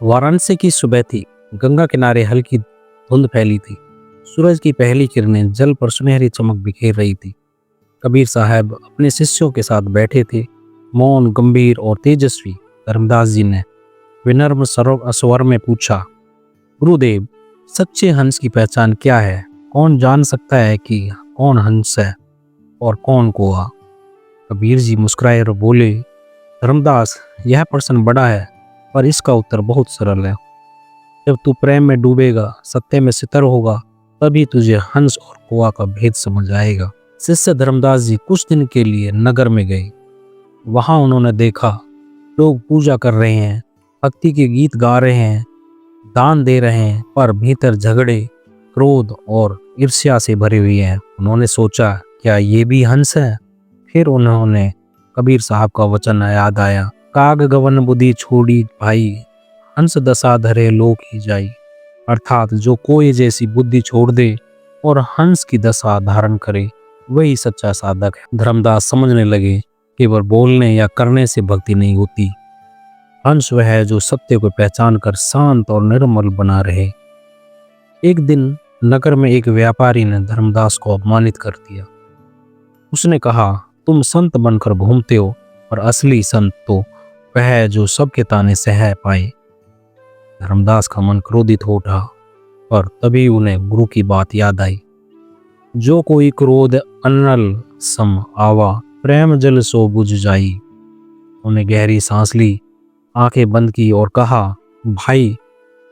वाराणसी की सुबह थी। गंगा किनारे हल्की धुंध फैली थी। सूरज की पहली किरणें जल पर सुनहरी चमक बिखेर रही थी। कबीर साहब अपने शिष्यों के साथ बैठे थे, मौन, गंभीर और तेजस्वी। धर्मदास जी ने विनम्र स्वर में पूछा, गुरुदेव, सच्चे हंस की पहचान क्या है? कौन जान सकता है कि कौन हंस है और कौन कोआ? कबीर जी मुस्कुराए और बोले, धर्मदास, यह प्रश्न बड़ा है, पर इसका उत्तर बहुत सरल है। जब तू प्रेम में डूबेगा, सत्य में सितर होगा, तभी तुझे हंस और कोआ का भेद समझ आएगा। शिष्य धर्मदास जी कुछ दिन के लिए नगर में गए। वहां उन्होंने देखा, लोग पूजा कर रहे हैं, भक्ति के गीत गा रहे हैं, दान दे रहे हैं, पर भीतर झगड़े, क्रोध और ईर्ष्या से भरे हुए हैं। उन्होंने सोचा, क्या ये भी हंस है? फिर उन्होंने कबीर साहब का वचन याद आया, काग गवन बुद्धि छोड़ी भाई, हंस दशा धरे लोक ही जाई। अर्थात जो कोई जैसी बुद्धि छोड़ दे और हंस की दशा धारण करे, वही सच्चा साधक है। धर्मदास समझने लगे, केवल बोलने या करने से भक्ति नहीं होती। हंस वह है जो सत्य को पहचान कर शांत और निर्मल बना रहे। एक दिन नगर में एक व्यापारी ने धर्मदास को अपमानित कर दिया। उसने कहा, तुम संत बनकर घूमते हो, पर असली संत तो वह है जो सबके ताने सह पाए। धर्मदास का मन क्रोधित हो उठा, पर तभी उन्हें गुरु की बात याद आई, जो कोई क्रोध अनल सम आवा, प्रेम जल सो बुझ जाई। उन्हें गहरी सांस ली, आंखें बंद की और कहा, भाई,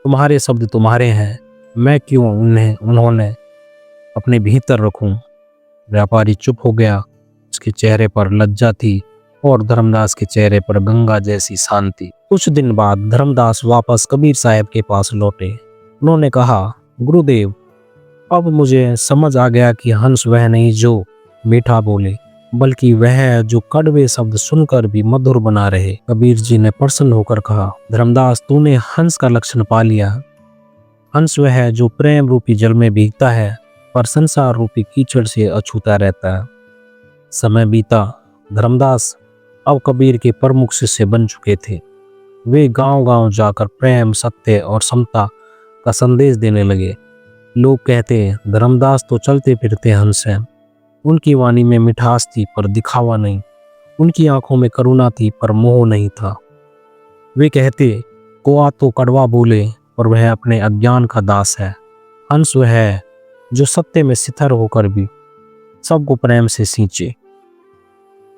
तुम्हारे शब्द तुम्हारे हैं, मैं क्यों उन्होंने अपने भीतर रखूं? व्यापारी चुप हो गया। उसके चेहरे पर लज्जा थी और धर्मदास के चेहरे पर गंगा जैसी शांति। कुछ दिन बाद धर्मदास वापस कबीर साहब के पास लौटे। उन्होंने कहा, गुरुदेव, अब मुझे समझ आ गया कि हंस वह नहीं जो मीठा बोले, बल्कि वह है जो कड़वे शब्द सुनकर भी मधुर बना रहे। कबीर जी ने प्रसन्न होकर कहा, धर्मदास, तूने हंस का लक्षण पा लिया। हंस वह है जो प्रेम रूपी जल में भीगता है, पर संसार रूपी कीचड़ से अछूता रहता है। समय बीता। धर्मदास अब कबीर के प्रमुख शिष्य बन चुके थे। वे गांव-गांव जाकर प्रेम, सत्य और समता का संदेश देने लगे। लोग कहते, धर्मदास तो चलते फिरते हंस हैं। उनकी वाणी में मिठास थी, पर दिखावा नहीं। उनकी आंखों में करुणा थी, पर मोह नहीं था। वे कहते, कोआ तो कड़वा बोले, पर वह अपने अज्ञान का दास है। हंस वह है जो सत्य में स्थिर होकर भी सबको प्रेम से सींचे।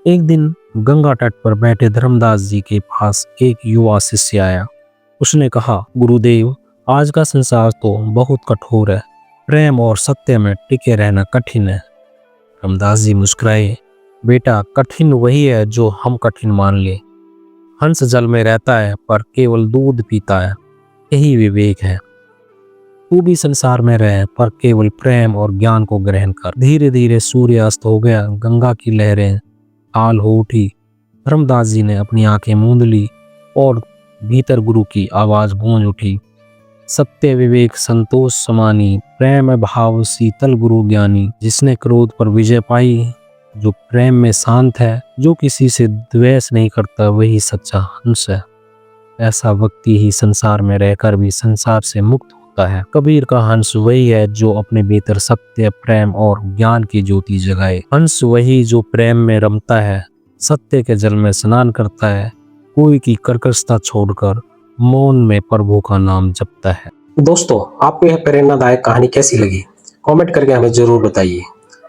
एक दिन गंगा तट पर बैठे धर्मदास जी के पास एक युवा शिष्य आया। उसने कहा, गुरुदेव, आज का संसार तो बहुत कठोर है। प्रेम और सत्य में टिके रहना कठिन है। धर्मदास जी मुस्कुराए, बेटा, कठिन वही है जो हम कठिन मान ले। हंस जल में रहता है, पर केवल दूध पीता है, यही विवेक है। तू भी संसार में रहे, पर केवल प्रेम और ज्ञान को ग्रहण कर। धीरे धीरे सूर्य अस्त हो गया। गंगा की लहरें आल हो उठी। धर्मदास जी ने अपनी आंखें मूंद ली और भीतर गुरु की आवाज गूंज उठी, सत्य विवेक संतोष समानी, प्रेम भाव शीतल गुरु ज्ञानी। जिसने क्रोध पर विजय पाई, जो प्रेम में शांत है, जो किसी से द्वेष नहीं करता, वही सच्चा हंस है। ऐसा व्यक्ति ही संसार में रहकर भी संसार से मुक्त होता है। कबीर का हंस वही है जो अपने भीतर सत्य, प्रेम और ज्ञान की ज्योति जगाए। हंस वही जो प्रेम में रमता है, सत्य के जल में स्नान करता है, कोई की कर्कशता छोड़कर मौन में प्रभु का नाम जपता है। दोस्तों, आपको यह प्रेरणादायक कहानी कैसी लगी? कमेंट करके हमें जरूर बताइए।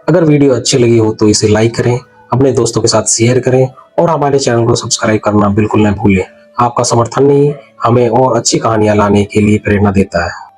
अगर वीडियो अच्छी लगी हो तो इसे लाइक करें, अपने दोस्तों के साथ शेयर करें और हमारे चैनल को सब्सक्राइब करना बिल्कुल न भूलें। आपका समर्थन ही हमें और अच्छी कहानियां लाने के लिए प्रेरणा देता है।